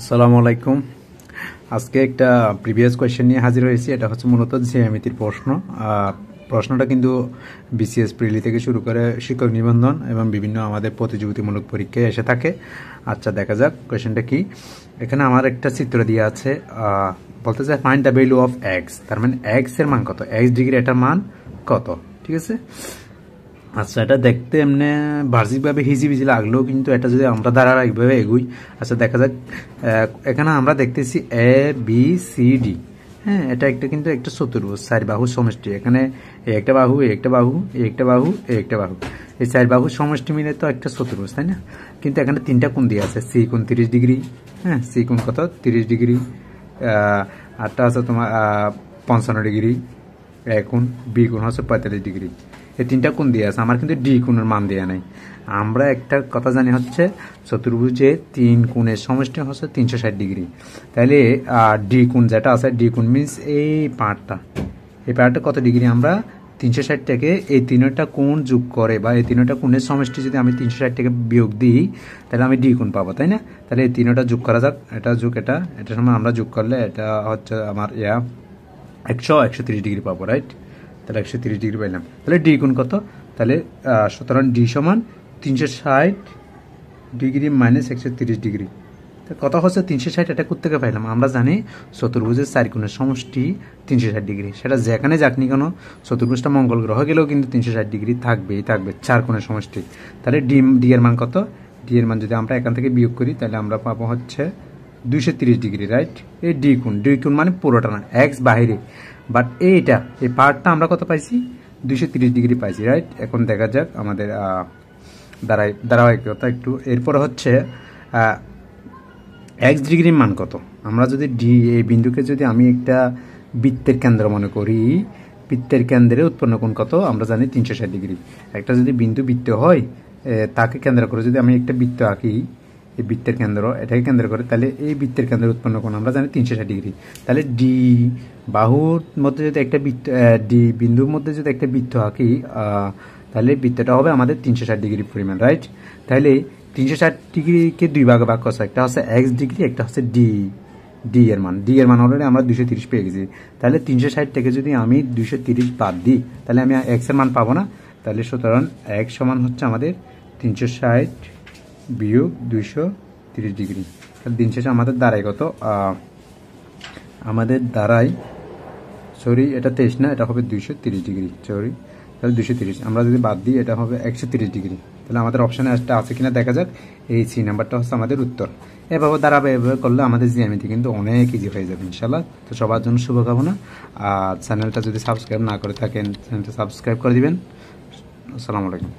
আসসালামু আলাইকুম। আজকে একটা প্রিভিয়াস কোয়েশ্চেন নিয়ে হাজির হয়েছি। এটা হচ্ছে মূলত জ্যামিতির প্রশ্ন। প্রশ্নটা কিন্তু বিসিএস প্রিলি থেকে শুরু করে শিক্ষক নিবন্ধন এবং বিভিন্ন আমাদের প্রতিযোগিতামূলক পরীক্ষায় এসে থাকে। আচ্ছা, দেখা যাক কোয়েশ্চেনটা কি। এখানে আমার একটা চিত্র দিয়ে আছে, বলতে চাই find the value of x. তার মানে এক্স এর মান কত, এক্স ডিগ্রি এটার মান কত, ঠিক আছে। আচ্ছা, এটা দেখতে এমনি বাহ্যিকভাবে হিজিবিজি লাগলেও কিন্তু এটা যদি আমরা ধারাবাহিকভাবে এগুই, আচ্ছা দেখা যাক। এখানে আমরা দেখতেছি এ বি সি ডি। হ্যাঁ, এটা একটা কিন্তু একটা চতুর্ভুজ, চার বাহুর সমষ্টি। এখানে একটা বাহু, একটা বাহু, একটা বাহু, একটা বাহু, এই চার বাহুর সমষ্টি মিলে তো একটা চতুর্ভুজ, তাই না? কিন্তু এখানে তিনটা কোণ দিয়ে আছে, সি কোণ 30 ডিগ্রি। হ্যাঁ, সি কোণ কত, 30 ডিগ্রি। আরটা আছে তোমার 55 ডিগ্রি। এ কোণ, বি কোণ হচ্ছে 45 ডিগ্রি। এই তিনটা কোণ দিয়ে আছে, আমার কিন্তু ডি কোণের মান দেওয়া নাই। আমরা একটা কথা জানি হচ্ছে চতুর্ভুজে তিন কোণের সমষ্টি হচ্ছে 360 ডিগ্রি। তাহলে ডি কোণ যেটা আছে, ডি কোণ মিনস এই পার্টটা কত ডিগ্রি, আমরা 360 থেকে এই তিনটা কোণ যোগ করে বা এই তিনটা কোণের সমষ্টি যদি আমি 360 থেকে বিয়োগ দিই তাহলে আমি ডি কোণ পাবো, তাই না? তাহলে এই তিনটা যোগ করা যাক, এটা যোগ এটার সময় আমরা যোগ করলে এটা হচ্ছে আমার 130 ডিগ্রি পাবো, রাইট? তাহলে 130 ডিগ্রি পাইলাম। তাহলে ডি কোণ কত, তাহলে সুতরাং ডি সমান 360 ডিগ্রি মাইনাস 130 ডিগ্রি। কত হচ্ছে 360। এটা কোথা থেকে পাইলাম, আমরা জানি চতুর্ভুজের চার কোণের সমষ্টি 360 ডিগ্রি। সেটা যেখানে যাক নি কেন, চতুর্ভুজটা মঙ্গল গ্রহ গেলেও কিন্তু 360 ডিগ্রি থাকবে চার কোণের সমষ্টি। তাহলে ডি এর মান কত, ডি এর মান যদি আমরা এখান থেকে বিয়োগ করি তাহলে আমরা পাবো হচ্ছে 230 ডিগ্রি, রাইট? এই ডি কোণ মানে পুরোটা না, এক্স বাহিরে, বাট এই পার্টটা আমরা কত পাইছি, 230 ডিগ্রি পাইছি, রাইট? এখন দেখা যাক আমাদের ধারাবাহিকতা একটু। এরপর হচ্ছে এক্স ডিগ্রির মান কত। আমরা যদি ডি এই বিন্দুকে যদি আমি একটা বৃত্তের কেন্দ্র মনে করি, বৃত্তের কেন্দ্রে উৎপন্ন কোণ কত আমরা জানি 360 ডিগ্রি। একটা যদি বৃত্ত হয়, তাকে কেন্দ্র করে যদি আমি একটা বৃত্ত আঁকি, এই বৃত্তের কেন্দ্র এটাকে কেন্দ্র করে, তাহলে এই বৃত্তের কেন্দ্রের উৎপন্ন কোণ আমরা জানি 360 ডিগ্রি। তাহলে ডি বাহুর মধ্যে যদি একটা বৃত্ত, ডি বিন্দুর মধ্যে যদি একটা বৃত্ত আঁকি, তাহলে বৃত্তটা হবে আমাদের 360 ডিগ্রি পরিমাণ, রাইট? তাহলে 360 ডিগ্রিকে দুই ভাগে ভাগ করছে, একটা হচ্ছে এক্স ডিগ্রি, একটা হচ্ছে ডি এর মান অলরেডি আমরা 230 পেয়ে গেছি। তাহলে 360 থেকে যদি আমি 230 বাদ দিই তাহলে আমি এক্স এর মান পাবো না। তাহলে সুতরাং এক্স সমান হচ্ছে আমাদের 360 বিয়োগ 230 ডিগ্রি। তাহলে দিন শেষে আমাদের দাঁড়ায় কত, আমাদের দাঁড়ায়, সরি এটা 23 না, এটা হবে 230 ডিগ্রি, সরি। তাহলে 230 আমরা যদি বাদ দিই এটা হবে 130 ডিগ্রি। তাহলে আমাদের অপশানে আছে কিনা দেখা যাক। এই সি নাম্বারটা হচ্ছে আমাদের উত্তর। এভাবে এভাবে করলে আমাদের জ্যামিতি কিন্তু অনেক ইজি হয়ে যাবে ইনশাল্লাহ। তো সবার জন্য শুভকামনা। আর চ্যানেলটা যদি সাবস্ক্রাইব না করে থাকেন চ্যানেলটা সাবস্ক্রাইব করে দিবেন। আসসালামু আলাইকুম।